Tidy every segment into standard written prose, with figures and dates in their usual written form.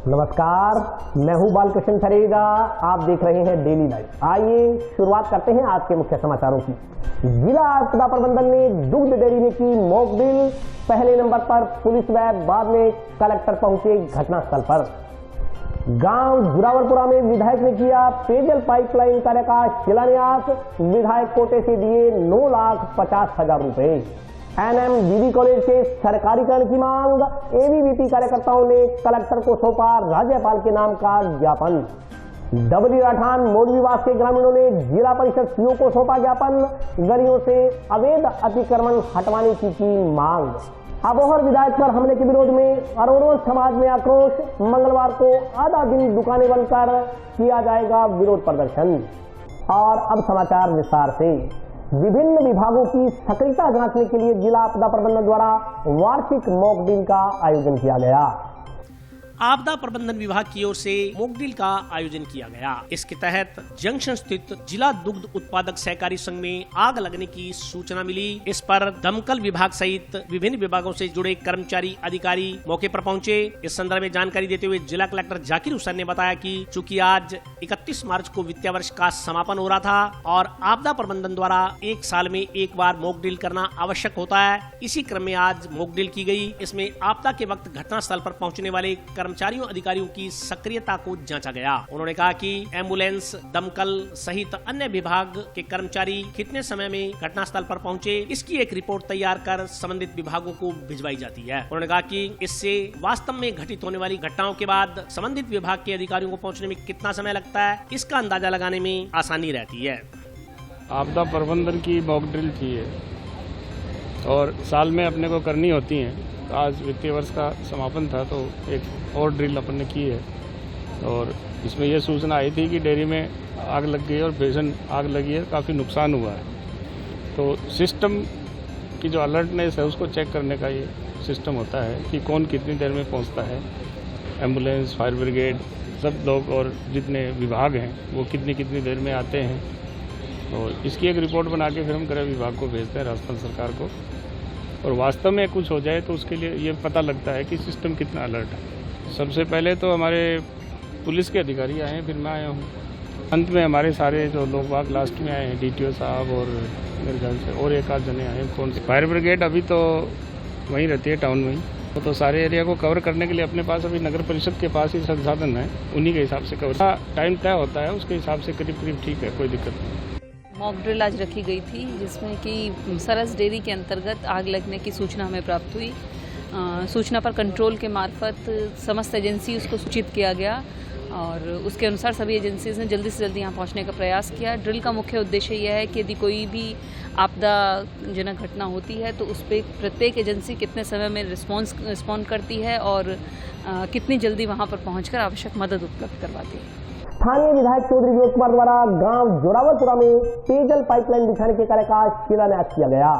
नमस्कार, मैं हूं बालकृष्ण थरेगा। आप देख रहे हैं डेली लाइव। आइए शुरुआत करते हैं आज के मुख्य समाचारों की। जिला आपदा प्रबंधन ने दुग्ध डेयरी में की मॉक ड्रिल। पहले नंबर पर पुलिस व बाद में कलेक्टर पहुंचे घटनास्थल पर। गांव जुरावरपुरा में विधायक ने किया पेयजल पाइपलाइन कार्य का शिलान्यास। विधायक कोटे से दिए 9,50,000 रुपए। NMDD कॉलेज के सरकारीकरण की मांग। ABVP कार्यकर्ताओं ने कलेक्टर को सौंपा राज्यपाल के नाम का ज्ञापन। डबली राठान मोड़ विवाद के ग्रामीणों ने जिला परिषद CO को सौंपा ज्ञापन। गलियों से अवैध अतिक्रमण हटवाने की मांग। अबोहर विधायक पर हमले के विरोध में अरोड़ों समाज में आक्रोश। मंगलवार को आधा दिन दुकानें बंद कर किया जाएगा विरोध प्रदर्शन। और अब समाचार विस्तार से। विभिन्न विभागों की सक्रियता जांचने के लिए जिला आपदा प्रबंधन द्वारा वार्षिक मॉक ड्रिल का आयोजन किया गया। आपदा प्रबंधन विभाग की ओर से मॉक ड्रिल का आयोजन किया गया। इसके तहत जंक्शन स्थित जिला दुग्ध उत्पादक सहकारी संघ में आग लगने की सूचना मिली। इस पर दमकल विभाग सहित विभिन्न विभागों से जुड़े कर्मचारी अधिकारी मौके पर पहुंचे। इस संदर्भ में जानकारी देते हुए जिला कलेक्टर जाकिर हुसैन ने बताया कि चूंकि आज 31 मार्च को वित्तीय वर्ष का समापन हो रहा था और आपदा प्रबंधन द्वारा एक साल में एक बार मॉक ड्रिल करना आवश्यक होता है, इसी क्रम में आज मॉक ड्रिल की गई। इसमें आपदा के वक्त घटनास्थल पर पहुंचने वाले कर्मचारियों अधिकारियों की सक्रियता को जांचा गया। उन्होंने कहा कि एम्बुलेंस, दमकल सहित अन्य विभाग के कर्मचारी कितने समय में घटनास्थल पर पहुंचे, इसकी एक रिपोर्ट तैयार कर संबंधित विभागों को भिजवाई जाती है। उन्होंने कहा कि इससे वास्तव में घटित होने वाली घटनाओं के बाद संबंधित विभाग के अधिकारियों को पहुंचने में कितना समय लगता है, इसका अंदाजा लगाने में आसानी रहती है। आपदा प्रबंधन की मॉक ड्रिल थी और साल में अपने को करनी होती है। आज वित्तीय वर्ष का समापन था तो एक और ड्रिल अपन ने की है और इसमें यह सूचना आई थी कि डेयरी में आग लग गई और भीषण आग लगी है, काफ़ी नुकसान हुआ है। तो सिस्टम की जो अलर्टनेस है उसको चेक करने का ये सिस्टम होता है कि कौन कितनी देर में पहुंचता है। एम्बुलेंस, फायर ब्रिगेड सब लोग और जितने विभाग हैं वो कितनी कितनी देर में आते हैं। तो इसकी एक रिपोर्ट बना के फिर हम गृह विभाग को भेजते हैं, राजस्थान सरकार को। और वास्तव में कुछ हो जाए तो उसके लिए ये पता लगता है कि सिस्टम कितना अलर्ट है। सबसे पहले तो हमारे पुलिस के अधिकारी आए हैं, फिर मैं आया हूँ। अंत में हमारे सारे जो लोग बाग लास्ट में आए हैं, DTO साहब और मेरे ख्याल से और एक आध जने आए हैं। कौन से फायर ब्रिगेड अभी तो वहीं रहती है टाउन में ही। तो सारे एरिया को कवर करने के लिए अपने पास अभी नगर परिषद के पास ही संसाधन है, उन्हीं के हिसाब से कवर टाइम तय होता है, उसके हिसाब से करीब करीब ठीक है, कोई दिक्कत नहीं। मॉक ड्रिल आज रखी गई थी जिसमें कि सरस डेयरी के अंतर्गत आग लगने की सूचना हमें प्राप्त हुई। सूचना पर कंट्रोल के मार्फत समस्त एजेंसी उसको सूचित किया गया और उसके अनुसार सभी एजेंसीज ने जल्दी से जल्दी यहाँ पहुँचने का प्रयास किया। ड्रिल का मुख्य उद्देश्य यह है कि यदि कोई भी आपदाजनक घटना होती है तो उस पर प्रत्येक एजेंसी कितने समय में रिस्पॉन्ड करती है और कितनी जल्दी वहाँ पर पहुँचकर आवश्यक मदद उपलब्ध करवाती है। स्थानीय विधायक चौधरी विनोद कुमार द्वारा गांव जोरावरपुरा में पेयजल पाइपलाइन बिछाने के कार्य का शिलान्यास किया गया।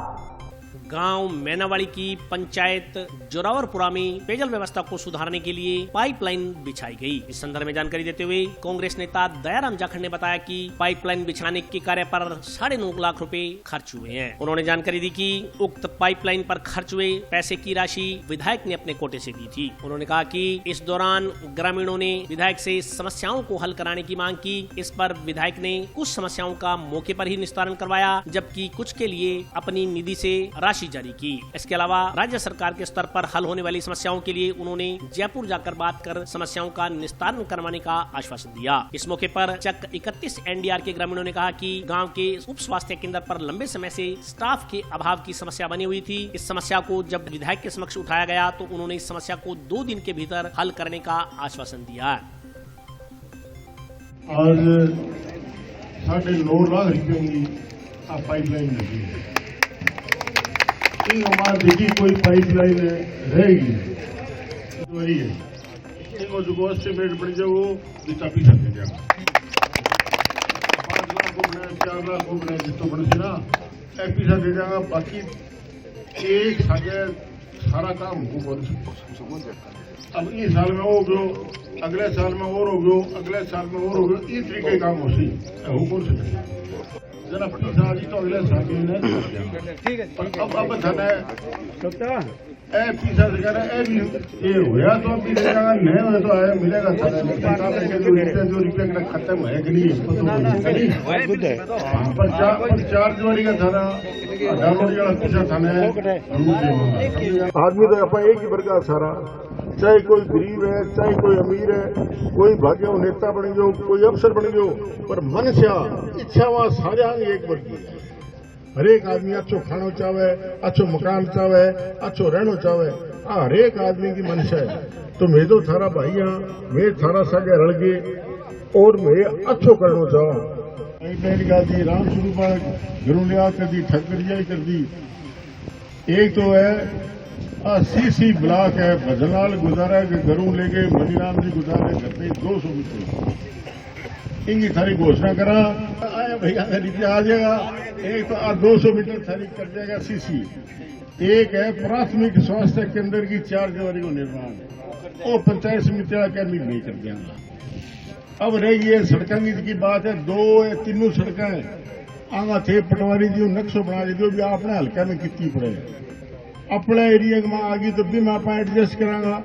गांव मैनावाड़ी की पंचायत जोरावरपुरा में पेयजल व्यवस्था को सुधारने के लिए पाइपलाइन बिछाई गई। इस संदर्भ में जानकारी देते हुए कांग्रेस नेता दयाराम जाखड़ ने बताया कि पाइपलाइन बिछाने के कार्य पर 9.5 लाख रुपए खर्च हुए हैं। उन्होंने जानकारी दी कि उक्त पाइपलाइन पर खर्च हुए पैसे की राशि विधायक ने अपने कोटे से दी थी। उन्होंने कहा कि इस दौरान ग्रामीणों ने विधायक से समस्याओं को हल कराने की मांग की। इस पर विधायक ने कुछ समस्याओं का मौके पर ही निस्तारण करवाया, जबकि कुछ के लिए अपनी निधि से राशि जारी की। इसके अलावा राज्य सरकार के स्तर पर हल होने वाली समस्याओं के लिए उन्होंने जयपुर जाकर बात कर समस्याओं का निस्तारण करवाने का आश्वासन दिया। इस मौके पर चक 31 NDR के ग्रामीणों ने कहा कि गांव के उप स्वास्थ्य केंद्र पर लंबे समय से स्टाफ के अभाव की समस्या बनी हुई थी। इस समस्या को जब विधायक के समक्ष उठाया गया तो उन्होंने इस समस्या को 2 दिन के भीतर हल करने का आश्वासन दिया। आज 9.5 लाख रुपये की पाइपलाइन लगी है। हमारे देखिए कोई पाइपलाइन रहेगी वही है, इनको जो एस्टिमेट बन जाए वो चापी सकते जाएगा। 5 लाख को बनाए, 4 लाख को बनाए, जिस तो बन से ना पैसा दे जाएगा। बाकी एक सारा काम हुकूमत। अब इस साल में हो गयो, अगले साल में और हो गयो, अगले साल में और हो गयो, इस तरीके काम हो सी हुकूमत से जरा तो अगले साल ठीक है। अब बताना है पीछा से कह रहा भी ये हुआ तो अभी देगा, नहीं हुआ तो आया मिलेगा जो रुपये खत्म है कि नहीं पर 4 जनवरी का थाना डालोरी वाला पीछा थाना है। आदमी तो आप एक ही वर्ग सारा, चाहे कोई गरीब है चाहे कोई अमीर है, कोई भाग्य नेता बन गयो कोई अफसर बन गयो, पर मनुष्य इच्छा वहां सारे एक वर्ग की है। हरेक आदमी अच्छो खानो चाहे, अच्छो मकान चाहे, अच्छो रहनो चाहे, हरेक आदमी की मंशा है। तो मैं तो थारा भाई हाँ, मैं थारा सागे रल गए और मैं अच्छो करना चाहूँ। दी राम स्वरूप घरों लिया कर दी, ठक्करिया कर दी। एक तो है सीसी ब्लॉक है भजनाल गुजारा के घरों लेके मनीराम जी गुजारे घर पे 200 मीटर इनकी थारी घोषणा करा आया भैया रुपया आ जाएगा। एक तो 200 मीटर थारी कर जाएगा सीसी। एक है प्राथमिक स्वास्थ्य केंद्र की 4 जनवरी को निर्माण, वो पंचायत समिति वाला कैबिनेट नहीं कर देंगे। अब रही है सड़कों की बात है, 2 या 3 सड़कें आगा थे पटवारी जी नक्शो बना दी, जो भी आपने हल्का में कितनी पड़े अपने एरिया में आ गई तो भी मैं आप एडजस्ट करांगा।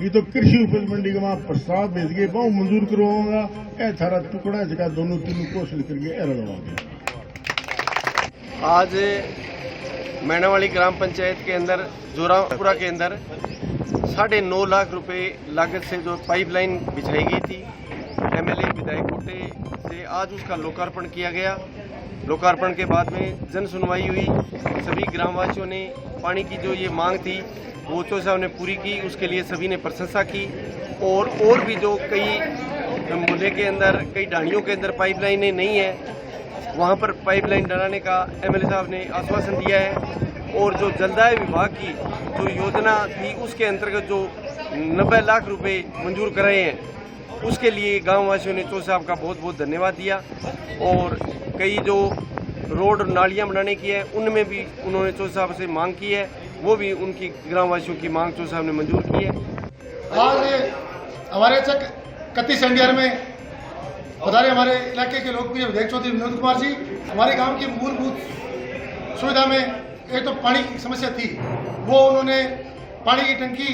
ये तो कृषि उपज मंडी के वहां प्रस्ताव भेज के बहुत मंजूर करवाऊंगा। ए थारा टुकड़ा जगह दोनों 3 कोशिश करके लगवा गया। आज मैनावाली ग्राम पंचायत के अंदर जोरापुरा के अंदर 9.5 लाख रुपए लागत से जो पाइपलाइन बिछाई गई थी एमएलए विधायक कोटे से, आज उसका लोकार्पण किया गया। लोकार्पण के बाद में जन सुनवाई हुई। सभी ग्रामवासियों ने पानी की जो ये मांग थी वो चौधरी साहब ने पूरी की, उसके लिए सभी ने प्रशंसा की। और भी जो कई मोहल्ले के अंदर कई ढाणियों के अंदर पाइपलाइनें नहीं है, वहाँ पर पाइपलाइन डलाने का एमएलए साहब ने आश्वासन दिया है। और जो जलदाय विभाग की जो योजना थी उसके अंतर्गत जो 90 लाख रुपए मंजूर कराए हैं, उसके लिए गाँव वासियों ने चौधरी साहब का बहुत बहुत धन्यवाद दिया। और कई जो रोड और नालियाँ बनाने की है उनमें भी उन्होंने चौधरी साहब से मांग की है, वो भी उनकी ग्रामवासियों की मांग चौधरी साहब ने मंजूर की है। आज हमारे चक कत्ती संडियार में पधारे हमारे इलाके के लोकप्रिय विधायक चौधरी विनोद कुमार जी। हमारे गांव की मूलभूत सुविधा में एक तो पानी की समस्या थी, वो उन्होंने पानी की टंकी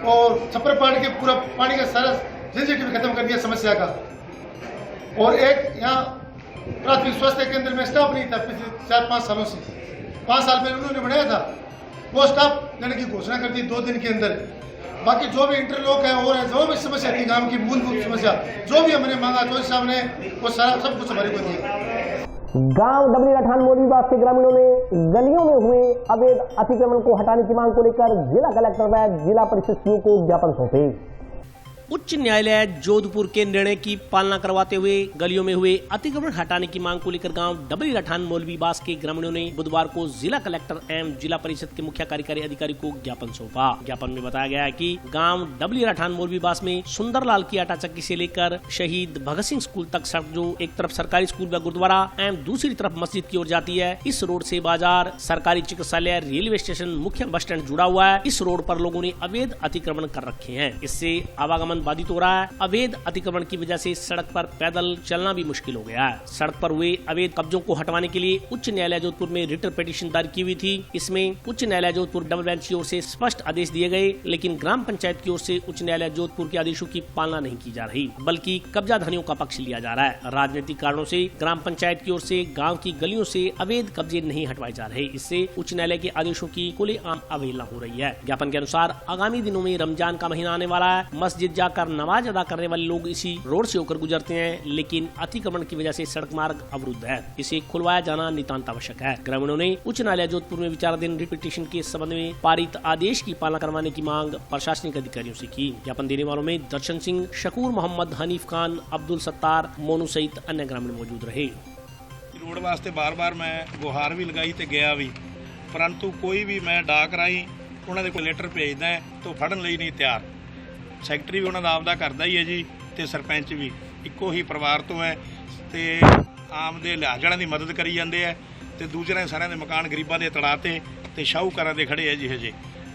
और छप्पर पाड़ के पूरा पानी का सारा झंझट भी खत्म कर दिया समस्या का। और एक यहाँ प्राथमिक स्वास्थ्य केंद्र में स्टाफ नहीं था पिछले 4-5 सालों से, 5 साल पहले उन्होंने बनाया था, वो स्टाफ देने की घोषणा कर दी 2 दिन के अंदर। बाकी जो भी इंटरलॉक है और जो भी समस्या थी गांव की मूलभूत समस्या जो भी हमने मांगा चौधरी साहब ने वो सारा सब कुछ हमारे को दिया। गांव डबली रठान मौलवीबाग के ग्रामीणों ने गलियों में हुए अवैध अतिक्रमण को हटाने की मांग को लेकर जिला कलेक्टर व जिला परिषद सीईओ को ज्ञापन सौंपे। उच्च न्यायालय जोधपुर के निर्णय की पालना करवाते हुए गलियों में हुए अतिक्रमण हटाने की मांग को लेकर गांव डबली रठान मौलवीबाग के ग्रामीणों ने बुधवार को जिला कलेक्टर एवं जिला परिषद के मुख्य कार्यकारी अधिकारी को ज्ञापन सौंपा। ज्ञापन में बताया गया है कि गांव डबली रठान मौलवीबाग में सुंदरलाल की आटा चक्की से लेकर शहीद भगत सिंह स्कूल तक सड़क जो एक तरफ सरकारी स्कूल व गुरुद्वारा एवं दूसरी तरफ मस्जिद की ओर जाती है, इस रोड से बाजार, सरकारी चिकित्सालय, रेलवे स्टेशन, मुख्य बस स्टैंड जुड़ा हुआ है। इस रोड पर लोगों ने अवैध अतिक्रमण कर रखे हैं। इससे आवागमन बाधित हो रहा है। अवैध अतिक्रमण की वजह से सड़क पर पैदल चलना भी मुश्किल हो गया है। सड़क पर हुए अवैध कब्जों को हटवाने के लिए उच्च न्यायालय जोधपुर में रिट पिटीशन दायर की हुई थी। इसमें उच्च न्यायालय जोधपुर डबल बेंच की ओर से स्पष्ट आदेश दिए गए, लेकिन ग्राम पंचायत की ओर से उच्च न्यायालय जोधपुर के आदेशों की पालना नहीं की जा रही, बल्कि कब्जाधारियों का पक्ष लिया जा रहा है। राजनीतिक कारणों से ग्राम पंचायत की ओर से गाँव की गलियों से अवैध कब्जे नहीं हटवाए जा रहे। इससे उच्च न्यायालय के आदेशों की खुलेआम अवहेलना हो रही है। ज्ञापन के अनुसार आगामी दिनों में रमजान का महीना आने वाला है। मस्जिद जाकर नमाज अदा करने वाले लोग इसी रोड से होकर गुजरते हैं, लेकिन अतिक्रमण की वजह से सड़क मार्ग अवरुद्ध है। इसे खुलवाया जाना नितांत आवश्यक है। ग्रामीणों ने उच्च न्यायालय जोधपुर में विचाराधीन रिट पिटीशन के संबंध में पारित आदेश की पालना करवाने की मांग प्रशासनिक अधिकारियों से की। ज्ञापन देने वालों में दर्शन सिंह, शकूर मोहम्मद, हनीफ खान, अब्दुल सत्तार, मोनू सहित अन्य ग्रामीण मौजूद रहे। रोड वास्ते बार-बार मैं गुहार भी लगाई ते गया भी, परंतु कोई भी मैं डाक राही उन्होंने कोई लेटर भेजदा है तो फड़न ਲਈ नहीं तैयार। सैकटरी भी उन्होंने आपदा करता ही है जी, ते सरपंच भी इक्को ही परिवार तो है, ते आम दे लिहाज वालिਆਂ ਦੀ मदद करी ਜਾਂਦੇ है, ते दूसरे सारे दे मकान गरीबां दे तड़ाते ते शाहूकारां दे खड़े है जी हजे।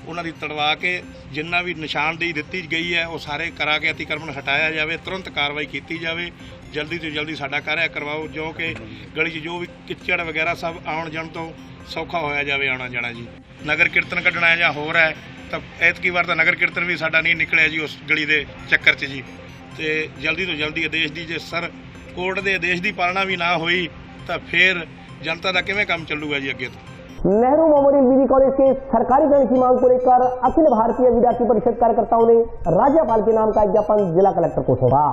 ਉਹਨਾਂ ਦੀ ਤੜਵਾ ਕੇ ਜਿੰਨਾ ਵੀ ਨਿਸ਼ਾਨਦੇਹੀ ਦਿੱਤੀ ਗਈ ਹੈ ਉਹ ਸਾਰੇ ਕਰਾ ਕੇ ਅਤੀਕਰਮਣ ਹਟਾਇਆ ਜਾਵੇ, ਤੁਰੰਤ ਕਾਰਵਾਈ ਕੀਤੀ ਜਾਵੇ, ਜਲਦੀ ਤੋਂ ਜਲਦੀ ਸਾਡਾ ਕਾਰਿਆ ਕਰਵਾਓ ਜੋ ਕਿ ਗਲੀ 'ਚ ਜੋ ਵੀ ਕਿੱਚੜ ਵਗੈਰਾ ਸਭ ਆਉਣ ਜਾਣ ਤੋਂ ਸੌਖਾ ਹੋਇਆ ਜਾਵੇ ਆਉਣਾ ਜਾਣਾ ਜੀ। ਨਗਰ ਕੀਰਤਨ ਕੱਢਣਾ ਜਾਂ ਹੋਰ ਹੈ ਤਾਂ ਐਤਕੀ ਵਾਰ ਤਾਂ ਨਗਰ ਕੀਰਤਨ ਵੀ ਸਾਡਾ ਨਹੀਂ ਨਿਕਲਿਆ ਜੀ ਉਸ ਗਲੀ ਦੇ ਚੱਕਰ 'ਚ ਜੀ। ਤੇ ਜਲਦੀ ਤੋਂ ਜਲਦੀ ਆਦੇਸ਼ ਦੀ, ਜੇ ਸਰ ਕੋਰਟ ਦੇ ਆਦੇਸ਼ ਦੀ ਪਾਲਣਾ ਵੀ ਨਾ ਹੋਈ ਤਾਂ ਫਿਰ जनता का किवें काम चलूगा जी अगे तो। नेहरू मेमोरियल विधि कॉलेज के सरकारीकरण की मांग को लेकर अखिल भारतीय विद्यार्थी परिषद कार्यकर्ताओं ने राज्यपाल के नाम का ज्ञापन जिला कलेक्टर को सौंपा।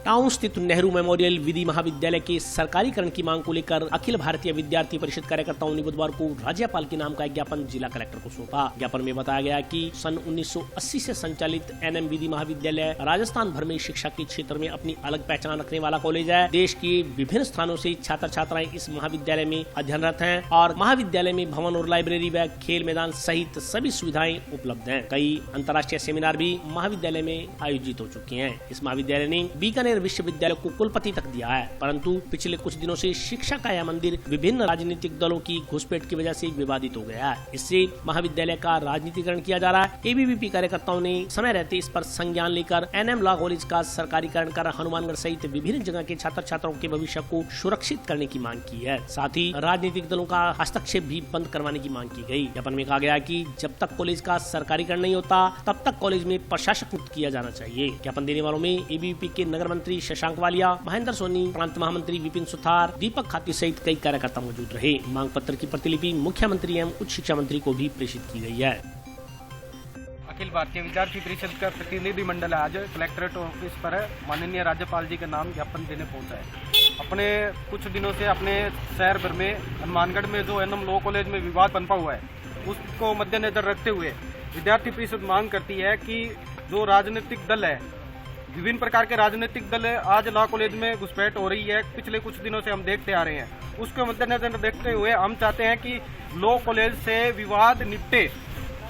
टाउन स्थित नेहरू मेमोरियल विधि महाविद्यालय के सरकारीकरण की मांग को लेकर अखिल भारतीय विद्यार्थी परिषद कार्यकर्ताओं ने बुधवार को राज्यपाल के नाम का ज्ञापन जिला कलेक्टर को सौंपा। ज्ञापन में बताया गया कि सन 1980 से संचालित एनएम विधि महाविद्यालय राजस्थान भर में शिक्षा के क्षेत्र में अपनी अलग पहचान रखने वाला कॉलेज है। देश के विभिन्न स्थानों से छात्र छात्राएं इस महाविद्यालय में अध्ययनरत हैं और महाविद्यालय में भवन और लाइब्रेरी व खेल मैदान सहित सभी सुविधाएं उपलब्ध हैं। कई अंतर्राष्ट्रीय सेमिनार भी महाविद्यालय में आयोजित हो चुके हैं। इस महाविद्यालय ने बीकानेर विश्वविद्यालय को कुलपति तक दिया है, परंतु पिछले कुछ दिनों से शिक्षा का यह मंदिर विभिन्न राजनीतिक दलों की घुसपैठ की वजह से विवादित हो गया है। इससे महाविद्यालय का राजनीतिकरण किया जा रहा है। एबीवीपी कार्यकर्ताओं ने समय रहते इस पर संज्ञान लेकर एनएम लॉ कॉलेज का सरकारीकरण कर हनुमानगढ़ सहित विभिन्न जगह के छात्र छात्राओं के भविष्य को सुरक्षित करने की मांग की है। साथ ही राजनीतिक दलों का हस्तक्षेप भी बंद करवाने की मांग की गई। ज्ञापन में कहा गया कि जब तक कॉलेज का सरकारीकरण नहीं होता तब तक कॉलेज में प्रशासक मुक्त किया जाना चाहिए। ज्ञापन देने वालों में एबीवीपी के नगर मंत्री शशांक वालिया, महेंद्र सोनी, प्रांत महामंत्री विपिन सुथार, दीपक खाती सहित कई कार्यकर्ता मौजूद रहे। मांग पत्र की प्रतिलिपि मुख्यमंत्री एवं उच्च शिक्षा मंत्री को भी प्रेषित की गई है। अखिल भारतीय विद्यार्थी परिषद का प्रतिनिधि मंडल आज कलेक्ट्रेट ऑफिस पर माननीय राज्यपाल जी के नाम ज्ञापन देने पहुंचा है। अपने कुछ दिनों से अपने शहर भर में हनुमानगढ़ में जो एनएम लॉ कॉलेज में विवाद पनपा हुआ है उसको मद्देनजर रखते हुए विद्यार्थी परिषद मांग करती है कि जो राजनीतिक दल है, विभिन्न प्रकार के राजनीतिक दल आज लॉ कॉलेज में घुसपैठ हो रही है, पिछले कुछ दिनों से हम देखते आ रहे हैं। उसके मद्देनजर देखते हुए हम चाहते हैं कि लॉ कॉलेज से विवाद निपटे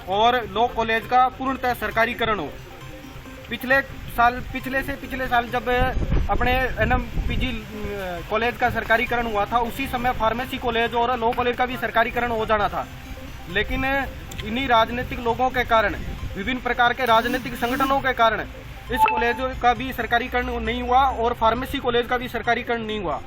और लॉ कॉलेज का पूर्णतः सरकारीकरण हो। पिछले साल जब अपने एनएमपीजी कॉलेज का सरकारीकरण हुआ था उसी समय फार्मेसी कॉलेज और लॉ कॉलेज का भी सरकारीकरण हो जाना था, लेकिन इन्हीं राजनीतिक लोगों के कारण, विभिन्न प्रकार के राजनीतिक संगठनों के कारण इस कॉलेज का भी सरकारीकरण नहीं हुआ और फार्मेसी कॉलेज का भी सरकारीकरण नहीं हुआ।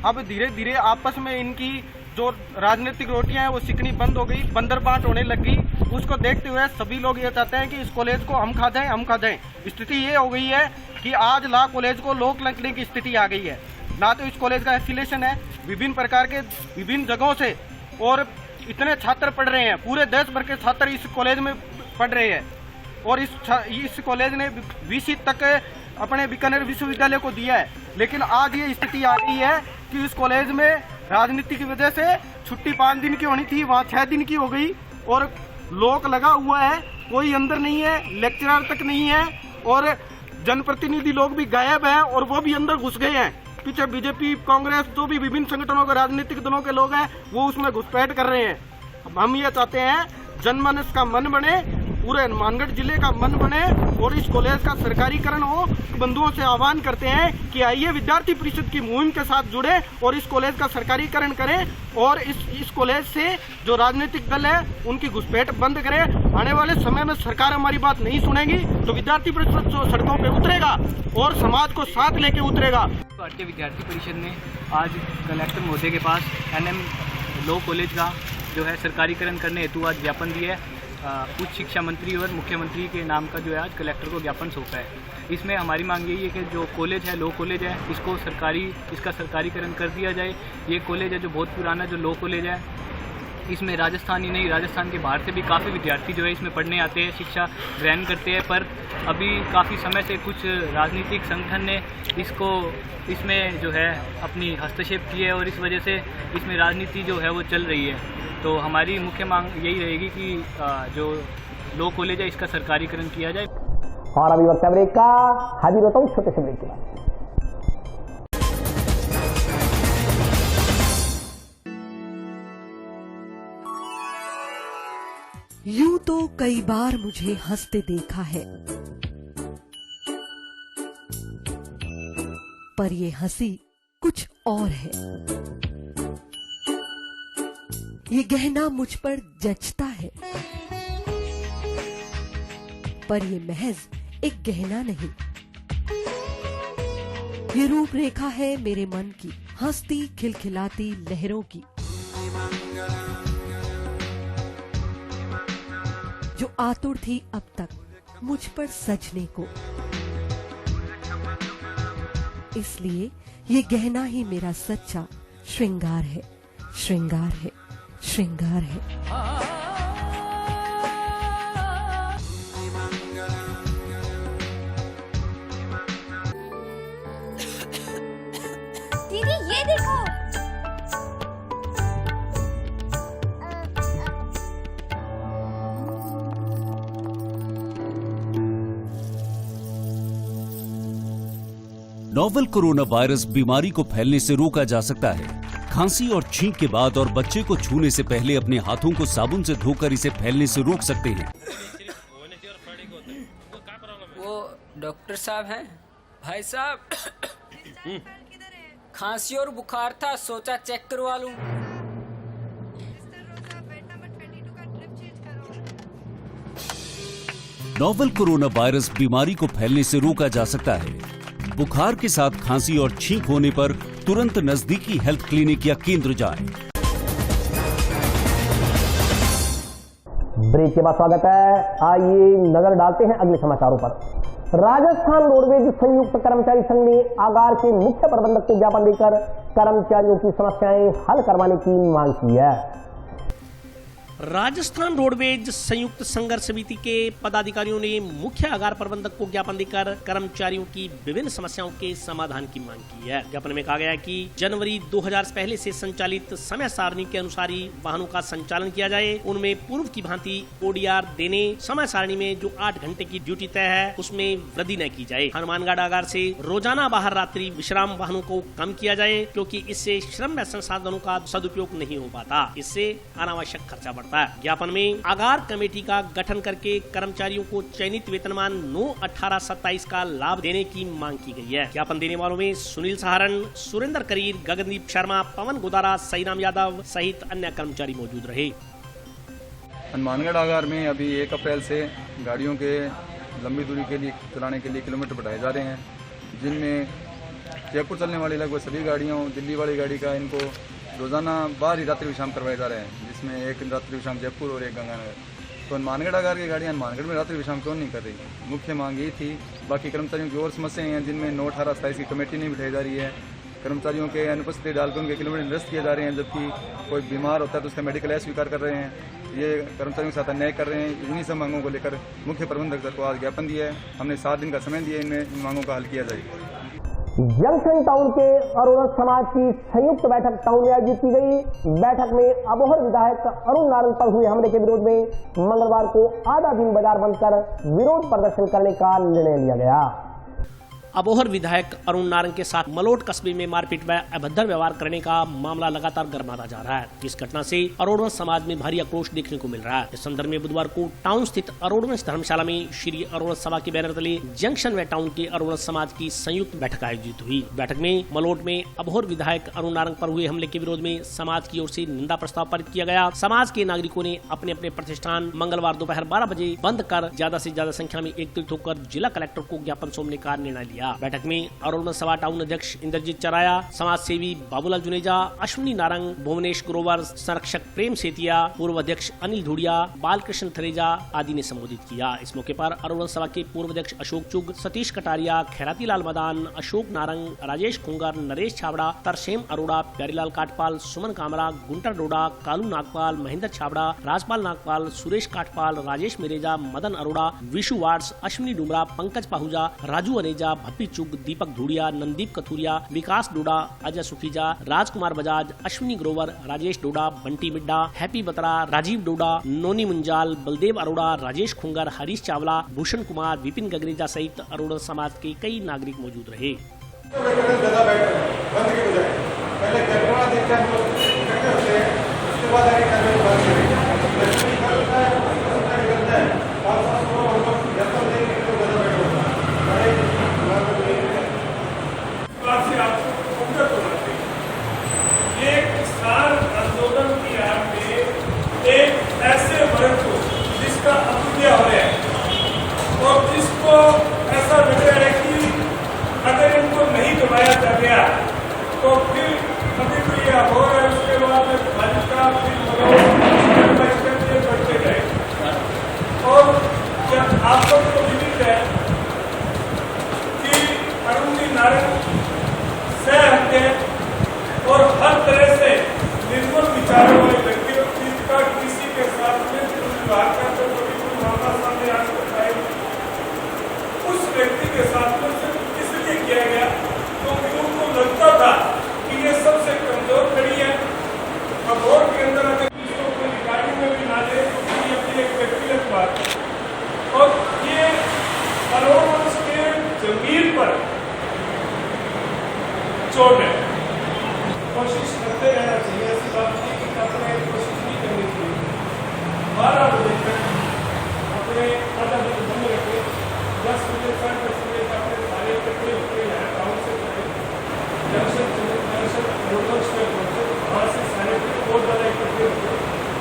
अब धीरे धीरे आपस में इनकी जो राजनीतिक रोटियां हैं वो सिकनी बंद हो गई, बंदर बांट होने लगी। उसको देखते हुए सभी लोग ये चाहते हैं कि इस कॉलेज को हम खा जाएं। स्थिति ये हो गई है कि आज लॉ कॉलेज को लोक लगने की स्थिति आ गई है। ना तो इस कॉलेज का एफिलिएशन है, विभिन्न प्रकार के विभिन्न जगहों से और इतने छात्र पढ़ रहे हैं, पूरे देश भर के छात्र इस कॉलेज में पढ़ रहे हैं और इस कॉलेज ने वीसी तक अपने बीकानेर विश्वविद्यालय को दिया है। लेकिन आज ये स्थिति आ गई है कि इस कॉलेज में राजनीति की वजह से छुट्टी 5 दिन की होनी थी, वहाँ 6 दिन की हो गई और लॉक लगा हुआ है, कोई अंदर नहीं है, लेक्चरर तक नहीं है और जनप्रतिनिधि लोग भी गायब हैं और वो भी अंदर घुस गए हैं। पीछे बीजेपी, कांग्रेस, जो भी विभिन्न संगठनों के राजनीतिक दलों के लोग हैं वो उसमें घुसपैठ कर रहे हैं। हम ये चाहते हैं जनमानस का मन बने, पूरे हनुमानगढ़ जिले का मन बने और इस कॉलेज का सरकारीकरण हो। बंधुओं से आह्वान करते हैं कि आइए विद्यार्थी परिषद की मुहिम के साथ जुड़े और इस कॉलेज का सरकारीकरण करें और इस कॉलेज से जो राजनीतिक दल है उनकी घुसपैठ बंद करें। आने वाले समय में सरकार हमारी बात नहीं सुनेगी तो विद्यार्थी परिषद सड़कों पर उतरेगा और समाज को साथ लेके उतरेगा। भारतीय विद्यार्थी परिषद ने आज कलेक्टर महोदय के पास एनएम लॉ कॉलेज का जो है सरकारीकरण करने हेतु आज ज्ञापन दिया है। उच्च शिक्षा मंत्री और मुख्यमंत्री के नाम का जो है आज कलेक्टर को ज्ञापन सौंपा है। इसमें हमारी मांग यही है कि जो कॉलेज है, लॉ कॉलेज है, इसका सरकारीकरण कर दिया जाए। ये कॉलेज है जो बहुत पुराना जो लॉ कॉलेज है, इसमें राजस्थान ही नहीं, राजस्थान के बाहर से भी काफ़ी विद्यार्थी जो है इसमें पढ़ने आते हैं, शिक्षा ग्रहण करते हैं। पर अभी काफ़ी समय से कुछ राजनीतिक संगठन ने इसमें जो है अपनी हस्तक्षेप की है और इस वजह से इसमें राजनीति जो है वो चल रही है। तो हमारी मुख्य मांग यही रहेगी कि जो लॉ कॉलेज है इसका सरकारीकरण किया जाए। और अभी वक्त ब्रेक का, हाजिर होता हूँ छोटे से ब्रेक के बाद। यूं तो कई बार मुझे हंसते देखा है, पर ये हंसी कुछ और है। ये गहना मुझ पर जचता है, पर ये महज एक गहना नहीं, ये रूपरेखा है मेरे मन की, हंसती खिलखिलाती लहरों की, जो आतुर थी अब तक मुझ पर सजने को। इसलिए ये गहना ही मेरा सच्चा श्रृंगार है, श्रृंगार है, श्रृंगार है। दीदी ये देखो, नोवेल कोरोना वायरस बीमारी को फैलने से रोका जा सकता है। खांसी और छींक के बाद और बच्चे को छूने से पहले अपने हाथों को साबुन से धोकर इसे फैलने से रोक सकते हैं। वो डॉक्टर साहब हैं? भाई साहब खांसी और बुखार था, सोचा चेक करवा लूं। नोवेल कोरोना वायरस बीमारी को फैलने से रोका जा सकता है। बुखार के साथ खांसी और छींक होने पर तुरंत नजदीकी हेल्थ क्लिनिक या केंद्र जाएं। ब्रेक के बाद स्वागत है। आइए नजर डालते हैं अगले समाचारों पर। राजस्थान रोडवेज संयुक्त कर्मचारी संघ ने आगार के मुख्य प्रबंधक को ज्ञापन देकर कर्मचारियों की समस्याएं हल करवाने की मांग की है। राजस्थान रोडवेज संयुक्त संघर्ष समिति के पदाधिकारियों ने मुख्य आगार प्रबंधक को ज्ञापन देकर कर्मचारियों की विभिन्न समस्याओं के समाधान की मांग की है। ज्ञापन में कहा गया है कि जनवरी 2000 पहले से संचालित समय सारणी के अनुसार ही वाहनों का संचालन किया जाए। उनमें पूर्व की भांति ओडीआर देने, समय सारणी में जो 8 घंटे की ड्यूटी तय है उसमें वृद्धि न की जाए। हनुमानगढ़ आगार से रोजाना बाहर रात्रि विश्राम वाहनों को कम किया जाए, क्योंकि इससे श्रम व संसाधनों का सदुपयोग नहीं हो पाता। इससे अनावश्यक खर्चा बढ़ता। ज्ञापन में आगार कमेटी का गठन करके कर्मचारियों को चयनित वेतनमान 9/18/27 का लाभ देने की मांग की गई है। ज्ञापन देने वालों में सुनील सहारण, सुरेंद्र करीर, गगनदीप शर्मा, पवन गोदारा, सईराम यादव सहित अन्य कर्मचारी मौजूद रहे। हनुमानगढ़ आगार में अभी 1 अप्रैल से गाड़ियों के लंबी दूरी के लिए चलाने के लिए किलोमीटर बढ़ाए जा रहे हैं, जिनमें जयपुर चलने वाली लगभग सभी गाड़ियों, दिल्ली वाली गाड़ी का इनको रोजाना बाहर ही रात्रि विश्राम करवाए जा रहे हैं, जिसमें एक रात्रि विश्राम जयपुर और एक गंगानगर। तो हनुमानगढ़ आगार की गाड़ियाँ हनुमानगढ़ में रात्रि विश्राम क्यों नहीं कर रही? मुख्य मांग ये थी। बाकी कर्मचारियों की और समस्याएं हैं, जिनमें 9/18/27 की कमेटी नहीं बिठाई जा रही है। कर्मचारियों के अनुपस्थिति डालकर उनके किलोमीटर निरस्त किए जा रहे हैं, जबकि कोई बीमार होता है तो उसका मेडिकल अस्वीकार कर रहे हैं। ये कर्मचारियों के साथ अन्याय कर रहे हैं। इन्हीं सब मांगों को लेकर मुख्य प्रबंधक सर को आज ज्ञापन दिया है। हमने 7 दिन का समय दिया, इनमें इन मांगों का हल किया जाएगा। जंक्शन टाउन के अरुण समाज की संयुक्त बैठक टाउन में आयोजित की गई। बैठक में अबोहर विधायक अरुण नारंग पर हुए हमले के विरोध में मंगलवार को आधा दिन बाजार बंद कर विरोध प्रदर्शन करने का निर्णय लिया गया। अबोहर विधायक अरुण नारंग के साथ मलोट कस्बे में मारपीट व अभद्र व्यवहार करने का मामला लगातार गर्माता जा रहा है। इस घटना से अरोड़वंश समाज में भारी आक्रोश देखने को मिल रहा है। इस संदर्भ में बुधवार को टाउन स्थित अरोड़वंश धर्मशाला में श्री अरोड़वंश सभा के बैनर तले जंक्शन व टाउन के अरोड़वंश समाज की संयुक्त बैठक आयोजित हुई। बैठक में मलोट में अबोहर विधायक अरुण नारंग पर हुए हमले के विरोध में समाज की ओर से निंदा प्रस्ताव पारित किया गया। समाज के नागरिकों ने अपने अपने प्रतिष्ठान मंगलवार दोपहर 12 बजे बंद कर ज्यादा से ज्यादा संख्या में एकत्रित होकर जिला कलेक्टर को ज्ञापन सौंपने का निर्णय लिया। बैठक में अरुण सभा टाउन अध्यक्ष इंद्रजीत चराया, समाज सेवी बाबूलाल जुनेजा, अश्विनी नारंग, भुवनेश ग्रोवर, संरक्षक प्रेम सेतिया, पूर्व अध्यक्ष अनिल धुड़िया, बालकृष्ण थरेजा आदि ने संबोधित किया। इस मौके पर अरुण सभा के पूर्व अध्यक्ष अशोक चुग, सतीश कटारिया, खैराती लाल मदान, अशोक नारंग, राजेश खुंगर, नरेश छाबड़ा, तरसेम अरोड़ा, प्यारीलाल काटपाल, सुमन कामरा, गुंटर डोडा, कालू नागपाल, महेंद्र छाबड़ा, राजपाल नागपाल, सुरेश काटपाल, राजेश मिरेजा, मदन अरोड़ा, विशु वार्ड्स, अश्विनी डुमरा, पंकज पाहुजा, राजू अनेजा, भप्पी चुग, दीपक धूड़िया, नंदीप कथुरिया, विकास डोडा, अजय सुखीजा, राजकुमार बजाज, अश्विनी ग्रोवर, राजेश डोडा, बंटी मिड्डा, हैप्पी बत्रा, राजीव डोडा, नोनी मुंजाल, बलदेव अरोड़ा, राजेश खुंगर, हरीश चावला, भूषण कुमार, विपिन गगरेजा सहित अरोड़ा समाज के कई नागरिक मौजूद रहे। आंदोलन की आड़ में एक ऐसे वर्ग को जिसका अभ्युदय हो रहा है कोशिश करते रहना चाहिए। ऐसी बात नहीं कि अपने कोशिश नहीं करनी चाहिए। 12 बजे तक अपने आधा दिन बंद रखे, 10 बजे 10 बजे तक अपने सारे इकट्ठे होकर यहाँ टाउन से चले, जंक्शन रोडवर्क्स में पहुँचे, वहाँ से सारे बहुत ज़्यादा इकट्ठे होकर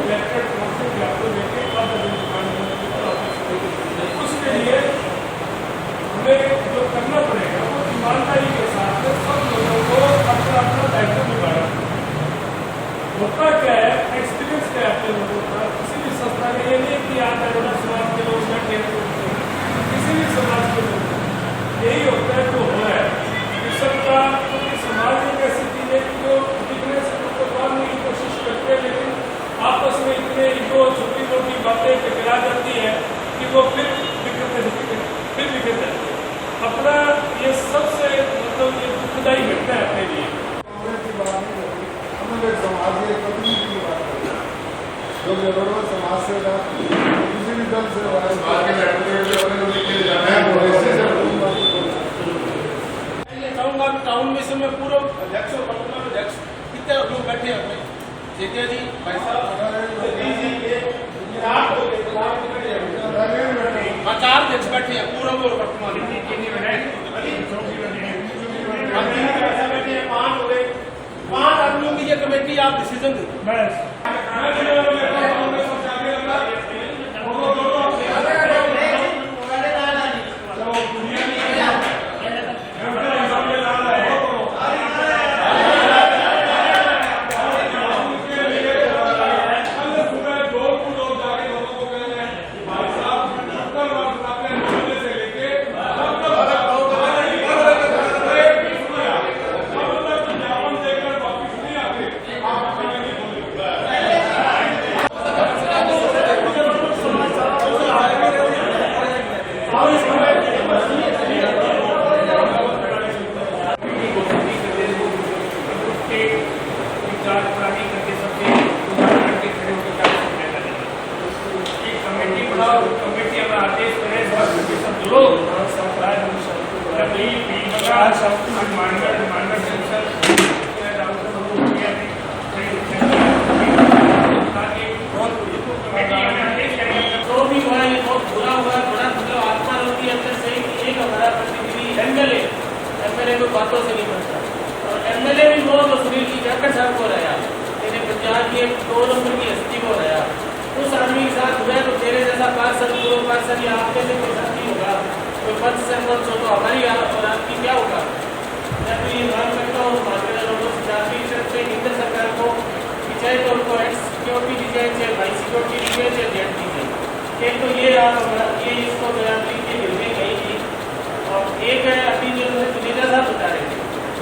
इलेक्ट्रेट पहुँचे, व्यापार लेके आधा दिन दुकान बंद करके उसके लिए हमें जो करना पड़ेगा वो ईमानदारी के साथ सब लोगों को अपना अपना दायित्व निभाना। होता क्या है, एक्सपीरियंस क्या है अपने लोगों का, किसी भी संस्था में ये नहीं कि आज अरोड़ा समाज के लोग बैठे हैं, किसी भी समाज के लोग यही होता है जो हो रहा है कि सबका क्योंकि समाज में ऐसी चीजें जो दिखने से तो मारने की कोशिश करते हैं, लेकिन आपस में इतने जो छोटी छोटी बातें टकरा जाती है कि वो फिर बिखरते जाते हैं। अपना ये सबसे मतलब ये दुखदायी घटना है अपने लिए। समाज से किसी भी दल से चाहूंगा टाउन में समय पूर्व अध्यक्ष और वर्तमान अध्यक्ष कितने लोग बैठे हैं अपने जेके जी भाई साहब 4 अध्यक्ष बैठे हैं पूर्व और वर्तमान। 5 आदमियों की ये कमेटी आप डिसीजन दें। बातों से नहीं बनता और एमएलए भी बहुत सुनील जी जाकर साहब को रहा, मेरे पंजाब की 2 नंबर की हस्ती को रहा, उस आदमी के साथ हुआ तो तेरे जैसा पार्षद पूर्व पार्षद या आपके लिए कोई साथी होगा, कोई पंच सरपंच हो तो हमारी और आपकी क्या होगा। मैं तो ये मांग करता हूँ मार्केट लोगों से जाती से केंद्र सरकार को कि चाहे तो उनको हेड सिक्योरिटी दी जाए, चाहे भाई सिक्योरिटी दी जाए, चाहे जेट दी जाए। एक तो ये ये इसको बयान लीजिए मिलने गई थी और एक है अभी जो सुनीता साहब बता रहे थे,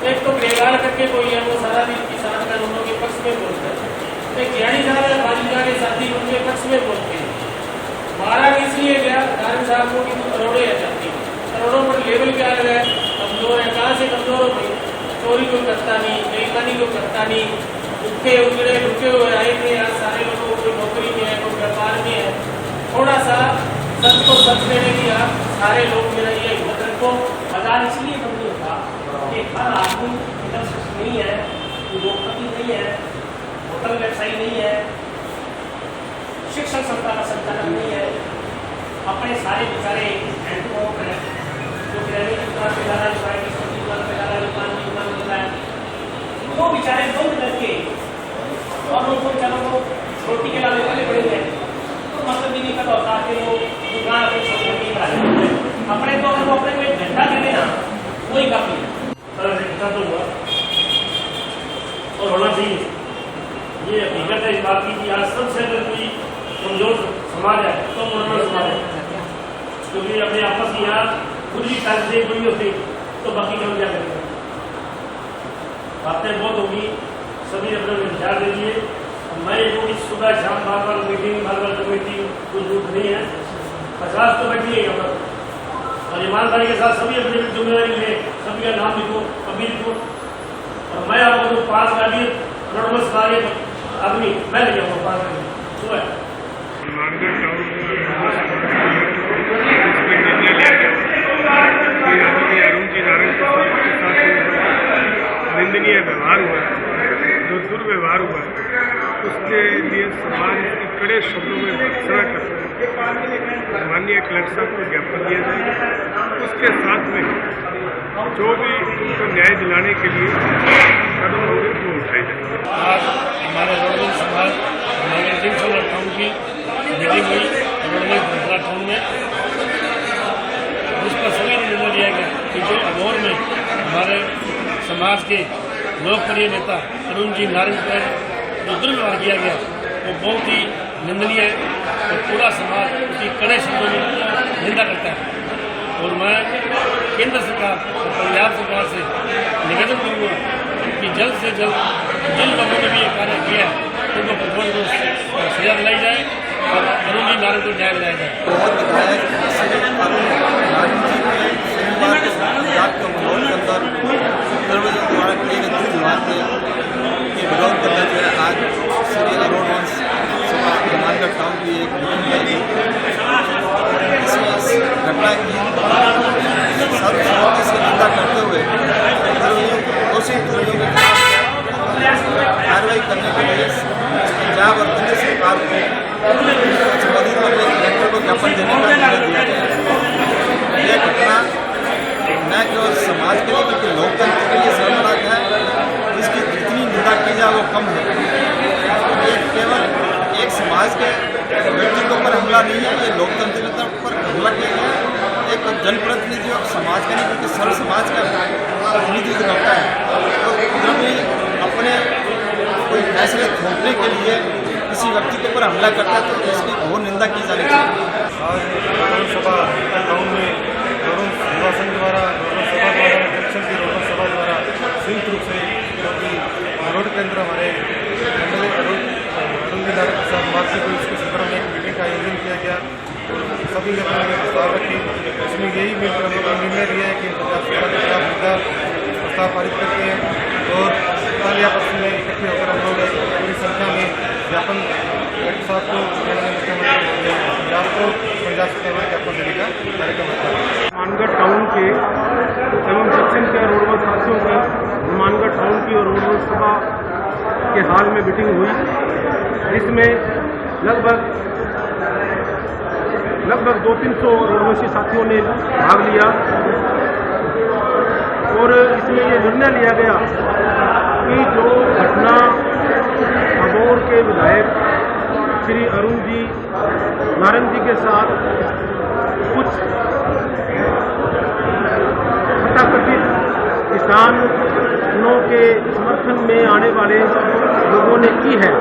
एक तो बेगाड़ करके कोई है वो सारा दिन किसान कानूनों के पक्ष में बोलता है, एक ज्ञानी साहब है बालिका के साथी उनके पक्ष में बोलते हैं। मारा इसलिए गया नारायण साहब को कि करोड़ों है जाती, करोड़ों पर लेवल क्या है, कमजोर है, कहाँ से कमजोर हो गई, चोरी को करता नहीं, बेईमानी को करता नहीं, भूखे उजड़े रुके हुए आए थे, आज सारे लोगों को कोई नौकरी में है, कोई व्यापार में है, थोड़ा सा सच को सच देने की आप सारे लोग मेरा ये हिम्मत रखो। बाजार इसलिए बंद नहीं होता कि हर आदमी एकदम सच नहीं है, उद्योगपति नहीं है, होटल व्यवसायी नहीं है, शिक्षण संस्था का संचालक नहीं है, अपने सारे बेचारे हैंडपम्प हैं जो ग्रामीण विकास पे ज़्यादा दुकान की सब्जी दुकान पे ज़्यादा दुकान मिलता है, वो बेचारे बंद करके और उनको चलो वो रोटी के लाने वाले बड़े हैं तो मतलब भी नहीं पता होता कि वो दुकान अपनी सब्जी नहीं बना लेते अपने तो अगर वो अपने को एक घंटा दे देना वही काफी है। तो हुआ और होना चाहिए। ये हकीकत है इस बात की कि आज सबसे अगर कोई कमजोर समाज है तो मुसलमान समाज है, क्योंकि अपने आपस की यहाँ खुद ही ताकतें बड़ी होती तो बाकी काम क्या करेंगे। बातें बहुत होगी, सभी अपने विचार दे दिए। मैं वो इस सुबह शाम बार मीटिंग कमेटी कुछ रूप नहीं है, 50 तो बैठी है यहाँ पर और ईमानदारी के साथ सभी अपनी जिम्मेदारी ले, सभी का नाम लिखो, अभी लिखो और मैं आपको तो 5 गाड़ी रोडवर्स सारे आदमी मैं ले जाऊँगा 5 गाड़ी सुबह निंदनीय व्यवहार हुआ है। जो दुर्व्यवहार हुआ उसके लिए समाज की कड़े शब्दों में भर्त्सना करते हैं। माननीय कलेक्टर साहब को ज्ञापन दिया जाए, उसके साथ में जो भी उनको न्याय दिलाने के लिए कदम होंगे वो उठाए जाए। आज हमारे रोडवेज समाज नगर टाउन की मीटिंग हुई रोडवेज टाउन में, जिस पर सभी ने निर्णय लिया गया कि जो अबोहर में हमारे समाज के लोकप्रिय नेता अरुण जी नारंग पर जो दुर्व्यवहार किया गया वो बहुत ही निंदनीय है और पूरा समाज उसकी कड़े शब्दों में निंदा करता है। और मैं केंद्र सरकार और पंजाब सरकार से निवेदन करूँगा कि जल्द से जल्द जिन लोगों ने भी ये कार्य किया है उनको कठोर सजा दिलाई जाए और अरुण जी नारंग को न्याय दिलाया जाए। विरोध करते हुए आज श्री अरुण वंश सभा हनुमानगढ़ टाउन की एक मीटिंग की। इसमें घटना की सर्वसम्मति से निंदा करते हुए दोषित लोगों के खिलाफ कार्रवाई करने के लिए पंजाब और दिल्ली सरकार को संबंधित कलेक्टर को ज्ञापन देने का निर्णय दिया गया। यह घटना न केवल समाज के लिए बल्कि लोकतंत्र के लिए शर्मनाक है। इसकी जितनी निंदा की जाए वो कम है। ये केवल एक समाज के व्यक्ति के ऊपर हमला नहीं है, ये लोकतंत्र पर हमला किया गया है। एक जनप्रतिनिधि और समाज का नहीं बल्कि सर्व समाज का प्रतिनिधित्व करता है, तो जब भी अपने कोई फैसले थोपने के लिए किसी व्यक्ति के ऊपर हमला करता है तो इसकी घोर निंदा की जानी चाहिए। आज रोड सभा टाउन में रोड युवा संघ द्वारा रोड सभा द्वारा इलेक्शन की रोड सभा द्वारा संयुक्त रूप से क्योंकि रोड के अंदर हमारे अरुण जी नारंग प्रसाद वासी को इसके संदर्भ में एक मीटिंग का आयोजन किया गया। सभी ने अपने प्रस्ताव रखे, इसमें यही मिलकर हम लोगों ने निर्णय लिया है कि पंजाब सरकार के खिलाफ मुद्दा प्रस्ताव पारित करते हैं और कल या परसों में इकट्ठे होकर हम लोग पूरी संख्या में ज्ञापन कलेक्टर साहब को पंजाब को पंजाब सरकार में ज्ञापन देने का कार्यक्रम रखा है। हनुमानगढ़ टाउन के एवं दक्षिण के रोडवेज साथियों की हनुमानगढ़ टाउन की और रोडवेज सभा के हाल में मीटिंग हुई। इसमें लगभग 200-300 रोडवेज साथियों ने भाग लिया और इसमें ये निर्णय लिया गया कि जो घटना अबोहर के विधायक श्री अरुण जी नारंग जी के साथ कुछ तथाकथित किसानों के समर्थन में आने वाले लोगों ने की है,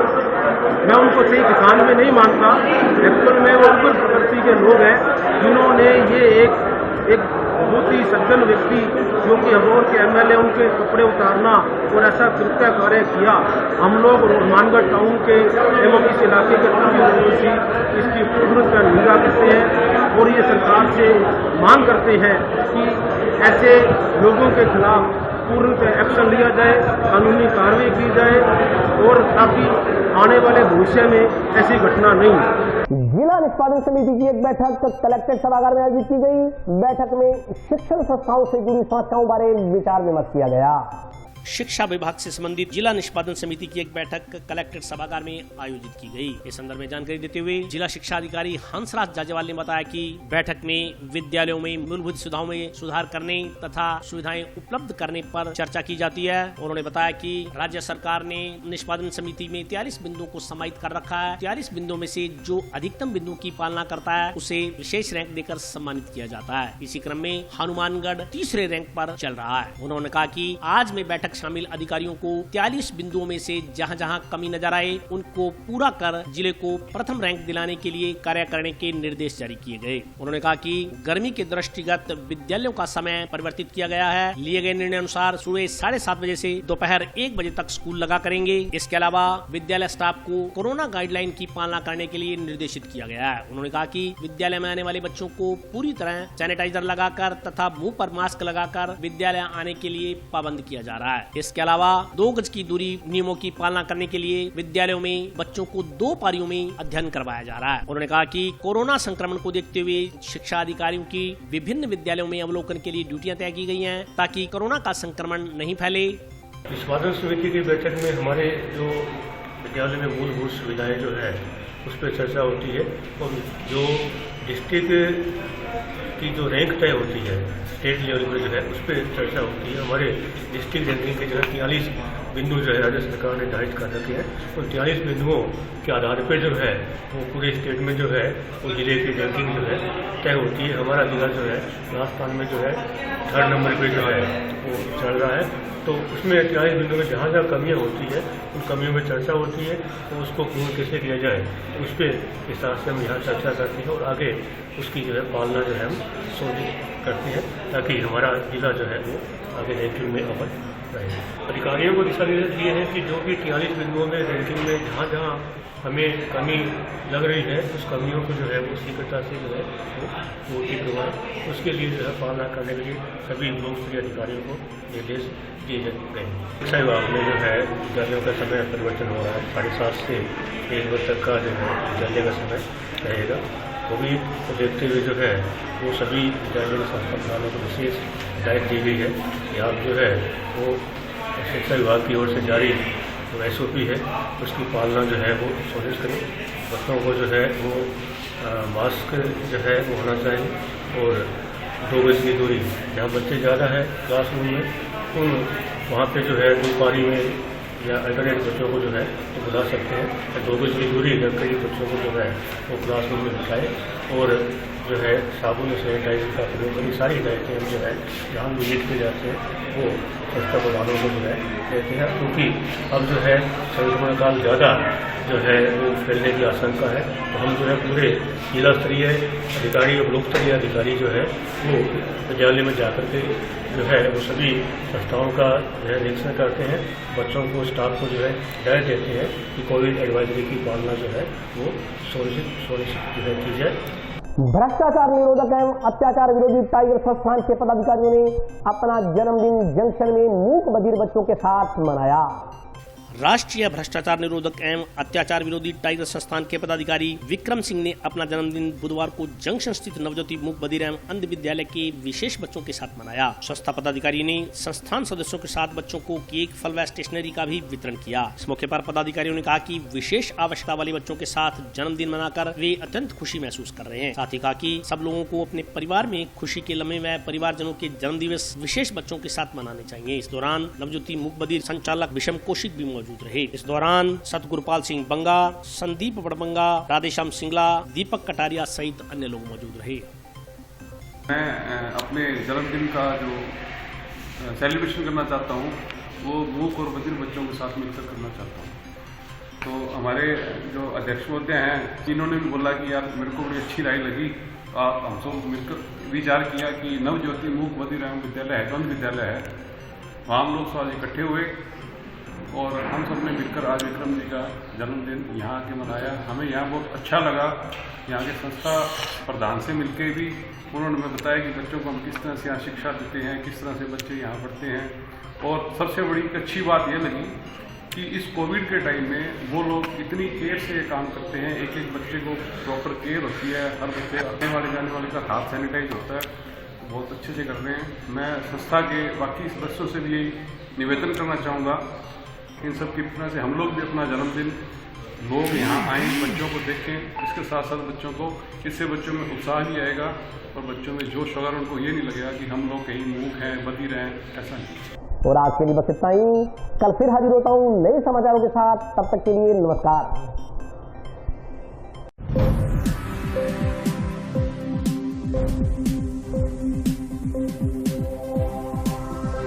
मैं उनको सही किसान में नहीं मानता। एक्चुअल में वो उग्र प्रकृति के लोग हैं जिन्होंने ये एक बहुत ही सज्जन व्यक्ति जो कि अबोहर के एमएलए उनके कपड़े उतारना और ऐसा कृत्य कार्य किया। हम लोग हनुमानगढ़ टाउन के एवं इस इलाके के सभी लोगों से इसकी पूर्ण निंदा करते हैं और ये सरकार से मांग करते हैं कि ऐसे लोगों के खिलाफ पूर्ण एक्शन लिया जाए, कानूनी कार्रवाई की जाए और ताकि आने वाले भविष्य में ऐसी घटना नहीं हो। जिला निष्पादन समिति की एक बैठक कलेक्ट्रेट सभागार में आयोजित की गई। बैठक में शिक्षण संस्थाओं से जुड़ी समस्याओं बारे विचार विमर्श किया गया। शिक्षा विभाग से संबंधित जिला निष्पादन समिति की एक बैठक कलेक्ट्रेट सभागार में आयोजित की गई। इस संदर्भ में जानकारी देते हुए जिला शिक्षा अधिकारी हंसराज जाजेवाल ने बताया कि बैठक में विद्यालयों में मूलभूत सुविधाओं में सुधार करने तथा सुविधाएं उपलब्ध करने पर चर्चा की जाती है। उन्होंने बताया कि राज्य सरकार ने निष्पादन समिति में 43 बिंदुओं को समाहित कर रखा है। 43 बिंदुओं में से जो अधिकतम बिंदुओं की पालना करता है उसे विशेष रैंक देकर सम्मानित किया जाता है। इसी क्रम में हनुमानगढ़ तीसरे रैंक पर चल रहा है। उन्होंने कहा कि आज में बैठक शामिल अधिकारियों को 43 बिंदुओं में से जहां जहां कमी नजर आए उनको पूरा कर जिले को प्रथम रैंक दिलाने के लिए कार्य करने के निर्देश जारी किए गए। उन्होंने कहा कि गर्मी के दृष्टिगत विद्यालयों का समय परिवर्तित किया गया है। लिए गए निर्णय अनुसार सुबह 7:30 बजे से दोपहर 1 बजे तक स्कूल लगा करेंगे। इसके अलावा विद्यालय स्टाफ को कोरोना गाइडलाइन की पालना करने के लिए निर्देशित किया गया है। उन्होंने कहा कि विद्यालय में आने वाले बच्चों को पूरी तरह सैनिटाइजर लगाकर तथा मुंह पर मास्क लगाकर विद्यालय आने के लिए पाबंद किया जा रहा है। इसके अलावा 2 गज की दूरी नियमों की पालना करने के लिए विद्यालयों में बच्चों को 2 पारियों में अध्ययन करवाया जा रहा है। उन्होंने कहा कि कोरोना संक्रमण को देखते हुए शिक्षा अधिकारियों की विभिन्न विद्यालयों में अवलोकन के लिए ड्यूटियां तय की गई हैं ताकि कोरोना का संक्रमण नहीं फैले। निष्पादन समिति की बैठक में हमारे जो विद्यालय में मूलभूत सुविधाएं जो है उस पर चर्चा होती है और जो डिस्ट्रिक्ट की जो रैंक तय होती है स्टेट लेवल पर जो है उस पर चर्चा होती है। हमारे डिस्ट्रिक्ट रैंकिंग के जो है 43 बिंदु जो है राज्य सरकार ने निर्धारित कर रखे हैं। उन 43 बिंदुओं के आधार पर जो है वो पूरे स्टेट में जो है वो जिले की रैंकिंग जो है तय होती है। हमारा जिला जो है राजस्थान में जो है 3rd नंबर पर जो है वो चल रहा है। तो उसमें 43 बिंदु में जहाँ जहाँ कमियाँ होती है उन कमियों में चर्चा होती है तो उसको पूर्ण कैसे किया जाए उस पर हिसाब से हम यहाँ चर्चा करते हैं और आगे उसकी जो है पालना जो है हम सुनिश्चित करते हैं ताकि हमारा जिला जो है वो आगे रैंकिंग में अव्वल रहे। अधिकारियों को दिशा निर्देश दिए हैं कि जो भी 43 बिंदुओं में रैंकिंग में जहाँ जहाँ हमें कमी लग रही है उस कमियों को जो है वो शीघ्रता से जो है वो पूर्ति करवाएं। उसके लिए जो है पालना करने के लिए सभी लोक स्तरीय अधिकारियों को निर्देश दिए गए हैं। शिक्षा विभाग में जो है विद्यालयों का समय परिवर्तन हो रहा है। 7:30 से 1 बजे तक का जो है विद्यालय का समय रहेगा। वो भी तो देखते हुए जो है वो सभी विद्यालय के संस्था प्रधानों को विशेष हिदायत दी गई है कि आप जो है वो शिक्षा विभाग की ओर से जारी जो SOP है उसकी पालना जो है वो सुनिश्चित करें। बच्चों को जो है वो मास्क जो है वो होना चाहिए और 2 गज की दूरी। जहाँ बच्चे ज़्यादा है क्लासरूम में वहाँ पे जो है 2 पारी में या अल्टरनेट बच्चों को जो है वो बुला सकते हैं। 2 गज की दूरी जब कई बच्चों को जो है वो क्लासरूम में बिठाए और जो है साबुन और सैनिटाइजर का प्रयोग करें। सारी हिदायतें हम जो है जहाँ भी लिखते जाते हैं वो संस्था प्रधानों को जो है कहते हैं क्योंकि अब जो है संक्रमण काल ज़्यादा जो है वो फैलने की आशंका है। तो हम जो है पूरे जिला स्तरीय अधिकारी और ब्लॉक स्तरीय अधिकारी जो है वो विद्यालय में जाकर के जो है वो सभी संस्थाओं का जो है निरीक्षण करते हैं। बच्चों को स्टाफ को जो है हिदायत देते हैं कि कोविड एडवाइजरी की पालना जो है वो सुनिश्चित जो है की जाए। भ्रष्टाचार निरोधक एवं अत्याचार विरोधी टाइगर संस्थान के पदाधिकारियों ने अपना जन्मदिन जंक्शन में मूक बधिर बच्चों के साथ मनाया। राष्ट्रीय भ्रष्टाचार निरोधक एवं अत्याचार विरोधी टाइगर संस्थान के पदाधिकारी विक्रम सिंह ने अपना जन्मदिन बुधवार को जंक्शन स्थित नवज्योति मूक बधिर एवं अंध विद्यालय के विशेष बच्चों के साथ मनाया। संस्था पदाधिकारी ने संस्थान सदस्यों के साथ बच्चों को केक, फल व स्टेशनरी का भी वितरण किया। इस मौके पर पदाधिकारियों ने कहा कि विशेष आवश्यकता वाले बच्चों के साथ जन्मदिन मनाकर वे अत्यंत खुशी महसूस कर रहे हैं। साथ ही कहा कि सब लोगों को अपने परिवार में खुशी के लम्हे व परिवारजनों के जन्म दिवस विशेष बच्चों के साथ मनाने चाहिए। इस दौरान नवज्योति मूक बधिर संचालक विषम कौशिक भी मौजूद रहे। इस दौरान सतगुरुपाल सिंह बंगा, संदीप बड़बंगा, राधेश्याम सिंगला, दीपक कटारिया सहित अन्य लोग मौजूद रहे। मैं अपने जन्मदिन का जो सेलिब्रेशन करना चाहता हूँ वो मूक और बधिर बच्चों के साथ मिलकर करना चाहता हूँ। तो हमारे जो अध्यक्ष महोदय हैं जिन्होंने भी बोला कि यार मेरे को बड़ी अच्छी राय लगी। हम सब मिलकर विचार किया कि नवज्योति मूक बधिर एवं विद्यालय है, द्वंद विद्यालय है, वहाँ हम लोग आज इकट्ठे हुए और हम सब ने मिलकर आज विक्रम जी का जन्मदिन यहाँ आके मनाया। हमें यहाँ बहुत अच्छा लगा। यहाँ के संस्था प्रधान से मिलके भी उन्होंने हमें बताया कि बच्चों को हम किस तरह से यहाँ शिक्षा देते हैं, किस तरह से बच्चे यहाँ पढ़ते हैं। और सबसे बड़ी अच्छी बात यह लगी कि इस कोविड के टाइम में वो लोग इतनी केयर से काम करते हैं। एक एक बच्चे को प्रॉपर केयर होती है, हर बच्चे आने वाले जाने वाले का हाथ सैनिटाइज होता है, बहुत अच्छे से कर रहे हैं। मैं संस्था के बाकी सदस्यों से भी निवेदन करना चाहूँगा इन सब की प्रेरणा से हम लोग भी अपना जन्मदिन लोग यहाँ आएँ, बच्चों को देखें, इसके साथ साथ बच्चों को, इससे बच्चों में उत्साह भी आएगा और बच्चों में जोश होगा। उनको ये नहीं लगेगा कि हम लोग कहीं मूक हैं, बधिर हैं, ऐसा नहीं। और आज के लिए बस इतना ही। कल फिर हाजिर होता हूँ नए समाचारों के साथ। तब तक के लिए नमस्कार।